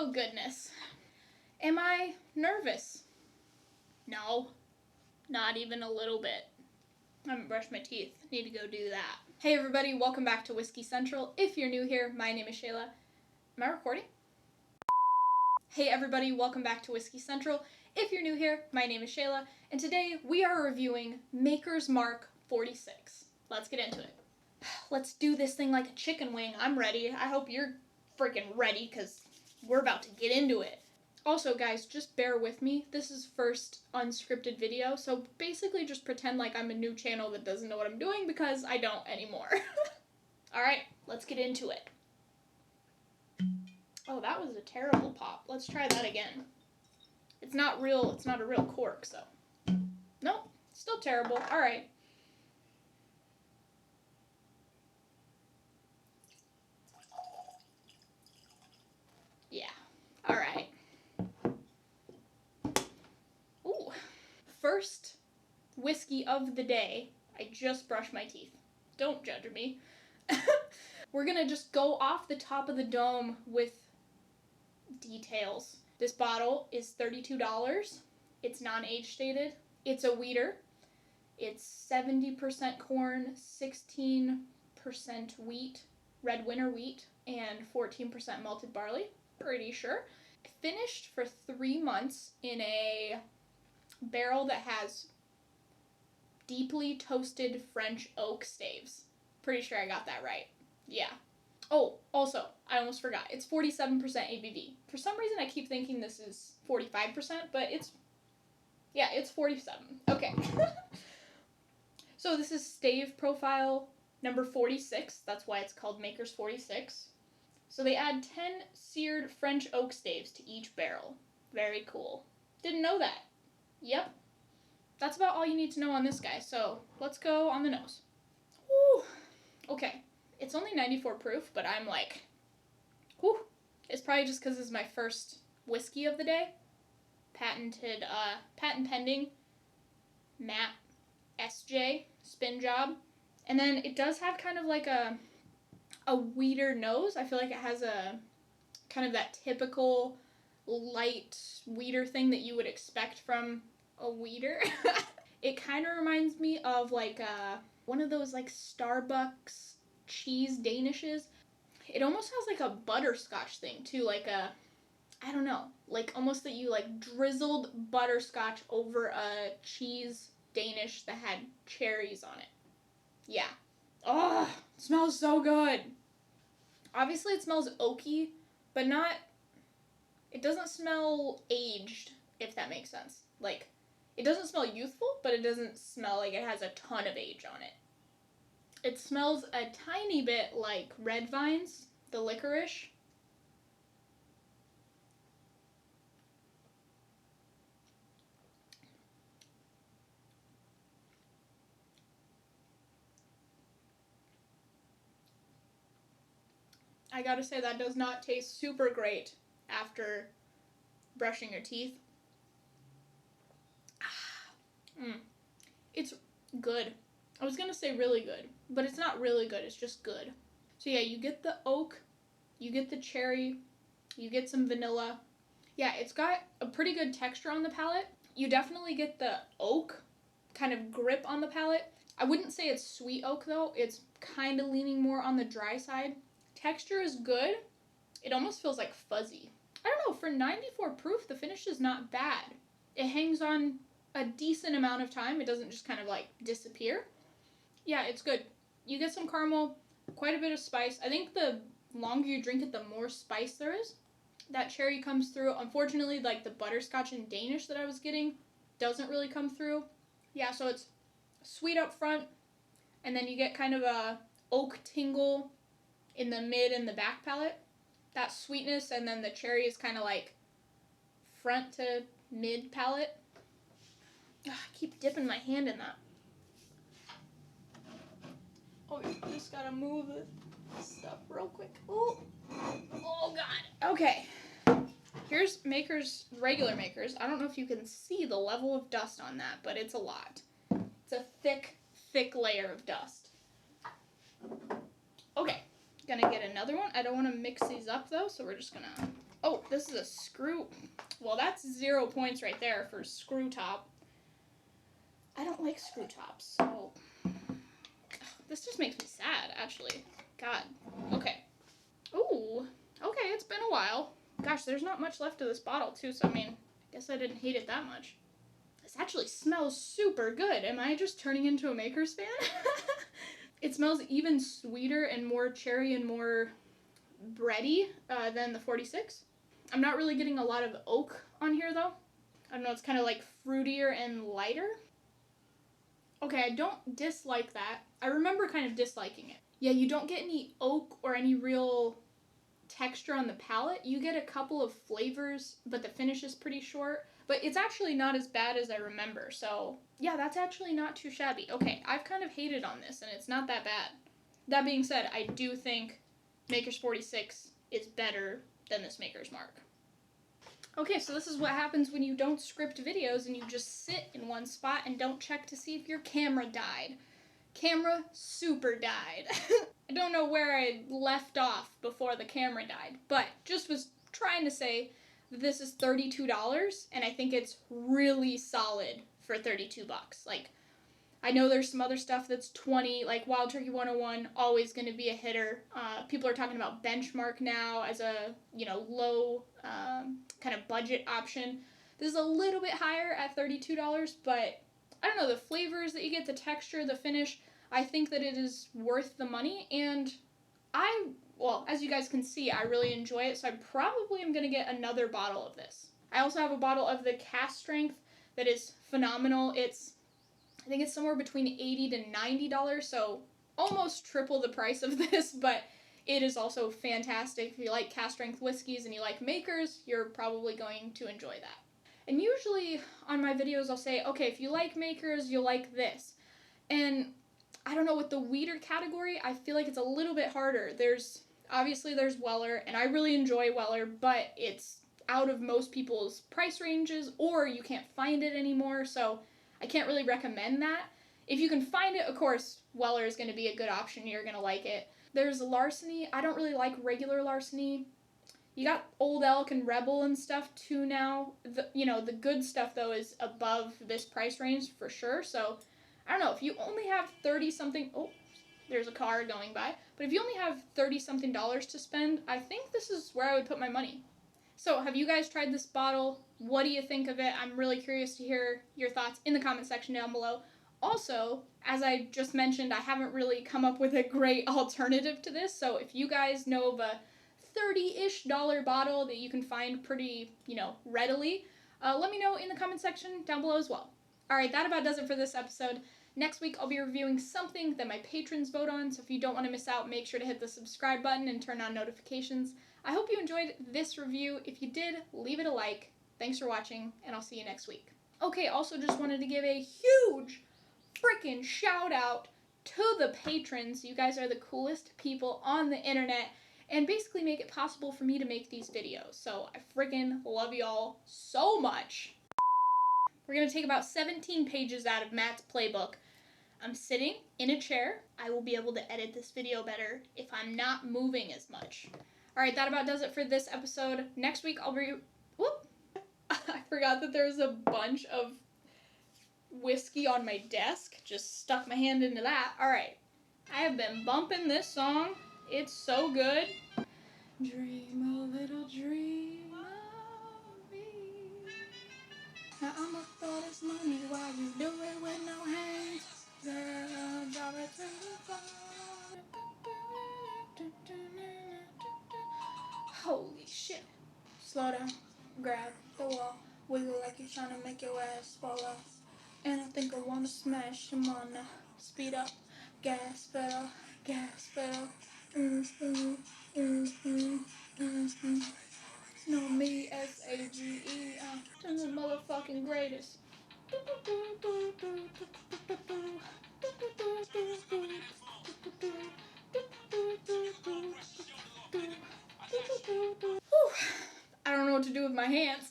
Oh goodness. Am I nervous? No, not even a little bit. I haven't brushed my teeth. Need to go do that. Hey everybody, welcome back to Whiskey Central. If you're new here, my name is Shayla. Am I recording? Hey everybody, welcome back to Whiskey Central. If you're new here, my name is Shayla, and today we are reviewing Maker's Mark 46. Let's get into it. Let's do this thing like a chicken wing. I'm ready. I hope you're freaking ready, because we're about to get into it. Also, guys, just bear with me. This is first unscripted video, so basically just pretend like I'm a new channel that doesn't know what I'm doing, because I don't anymore. Alright, let's get into it. Oh, that was a terrible pop. Let's try that again. It's not a real cork, so. Nope, still terrible. Alright. Yeah, alright. Ooh. First whiskey of the day. I just brushed my teeth. Don't judge me. We're gonna just go off the top of the dome with details. This bottle is $32. It's non-age stated. It's a wheater. It's 70% corn, 16% wheat, red winter wheat, and 14% malted barley. Pretty sure. Finished for 3 months in a barrel that has deeply toasted French oak staves. Pretty sure I got that right. Yeah. Oh, also, I almost forgot. It's 47% ABV. For some reason, I keep thinking this is 45%, but it's 47. Okay. So this is stave profile number 46. That's why it's called Maker's 46. So they add 10 seared French oak staves to each barrel. Very cool. Didn't know that. Yep. That's about all you need to know on this guy. So let's go on the nose. Woo. Okay. It's only 94 proof, but I'm like, whew. It's probably just because this is my first whiskey of the day. Patent pending, Matt SJ, spin job. And then it does have kind of like a wheater nose. I feel like it has a kind of that typical light wheater thing that you would expect from a wheater. It kind of reminds me of like one of those like Starbucks cheese danishes. It almost has like a butterscotch thing too, like a, I don't know, like almost that you like drizzled butterscotch over a cheese danish that had cherries on it. Yeah. Oh, it smells so good. Obviously it smells oaky, but not, it doesn't smell aged, if that makes sense. Like, it doesn't smell youthful, but it doesn't smell like it has a ton of age on it. It smells a tiny bit like red vines, the licorice. I gotta say, that does not taste super great after brushing your teeth. It's good. I was gonna say really good, but it's not really good, it's just good. So yeah, you get the oak, you get the cherry, you get some vanilla. Yeah, it's got a pretty good texture on the palate. You definitely get the oak kind of grip on the palate. I wouldn't say it's sweet oak though, it's kind of leaning more on the dry side. Texture is good. It almost feels like fuzzy. I don't know, for 94 proof, the finish is not bad. It hangs on a decent amount of time. It doesn't just kind of like disappear. Yeah, it's good. You get some caramel, quite a bit of spice. I think the longer you drink it, the more spice there is. That cherry comes through. Unfortunately, like the butterscotch and Danish that I was getting doesn't really come through. Yeah, so it's sweet up front, and then you get kind of a oak tingle in the mid and the back palate. That sweetness, and then the cherry is kind of like front to mid palate. Ugh, I keep dipping my hand in that. Oh, you just gotta move this stuff real quick. Oh God. Okay. Here's Maker's, regular Maker's. I don't know if you can see the level of dust on that, but it's a lot. It's a thick, thick layer of dust. Okay. Gonna get another one. I don't want to mix these up though, so we're just gonna Oh, this is a screw. Well, that's 0 points right there for screw top. I don't like screw tops, so this just makes me sad, actually. God. Okay. Ooh. Okay, it's been a while. Gosh, there's not much left of this bottle, too, so I mean, I guess I didn't hate it that much. This actually smells super good. Am I just turning into a Makers fan? It smells even sweeter and more cherry and more bready than the 46. I'm not really getting a lot of oak on here, though. I don't know, it's kind of like fruitier and lighter. Okay, I don't dislike that. I remember kind of disliking it. Yeah, you don't get any oak or any real texture on the palate. You get a couple of flavors, but the finish is pretty short. But it's actually not as bad as I remember. So, yeah, that's actually not too shabby. Okay, I've kind of hated on this, and it's not that bad. That being said, I do think Maker's 46 is better than this Maker's Mark. Okay, so this is what happens when you don't script videos and you just sit in one spot and don't check to see if your camera died. Camera super died. I don't know where I left off before the camera died, but just was trying to say that this is $32, and I think it's really solid for 32 bucks. Like, I know there's some other stuff that's 20, like Wild Turkey 101, always going to be a hitter. People are talking about Benchmark now as a, low kind of budget option. This is a little bit higher at $32, but I don't know, the flavors that you get, the texture, the finish, I think that it is worth the money, and as you guys can see, I really enjoy it, so I probably am going to get another bottle of this. I also have a bottle of the cask strength that is phenomenal. I think it's somewhere between $80 to $90, so almost triple the price of this, but it is also fantastic. If you like cask strength whiskeys and you like Makers, you're probably going to enjoy that. And usually on my videos I'll say, okay, if you like Makers, you'll like this. And I don't know, with the weeder category, I feel like it's a little bit harder. There's Weller, and I really enjoy Weller, but it's out of most people's price ranges, or you can't find it anymore, so I can't really recommend that. If you can find it, of course, Weller is going to be a good option. You're going to like it. There's Larceny. I don't really like regular Larceny. You got Old Elk and Rebel and stuff too now. The good stuff, though, is above this price range for sure. So, I don't know. If you only have 30-something... Oh, there's a car going by. But if you only have 30-something dollars to spend, I think this is where I would put my money. So, have you guys tried this bottle? What do you think of it? I'm really curious to hear your thoughts in the comment section down below. Also, as I just mentioned, I haven't really come up with a great alternative to this, so if you guys know of a $30-ish bottle that you can find pretty, readily, let me know in the comment section down below as well. Alright, that about does it for this episode. Next week, I'll be reviewing something that my patrons vote on, so if you don't want to miss out, make sure to hit the subscribe button and turn on notifications. I hope you enjoyed this review. If you did, leave it a like. Thanks for watching, and I'll see you next week. Okay, also just wanted to give a huge freaking shout out to the patrons. You guys are the coolest people on the internet and basically make it possible for me to make these videos. So I freaking love y'all so much. We're going to take about 17 pages out of Matt's playbook. I'm sitting in a chair. I will be able to edit this video better if I'm not moving as much. Alright, that about does it for this episode. Next week I'll be... Whoop! I forgot that there's a bunch of whiskey on my desk. Just stuck my hand into that. Alright. I have been bumping this song. It's so good. Dream a little dream of me. Now I'ma throw this money while you do it with no hands. Girl, drop it to the floor. Holy shit. Slow down. Grab the wall. Wiggle like you're trying to make your ass fall off. And I think I wanna smash him on now. Speed up, gas pedal, gas pedal. Know me, S-A-G-E. I'm the motherfucking greatest. Whew. I don't know what to do with my hands.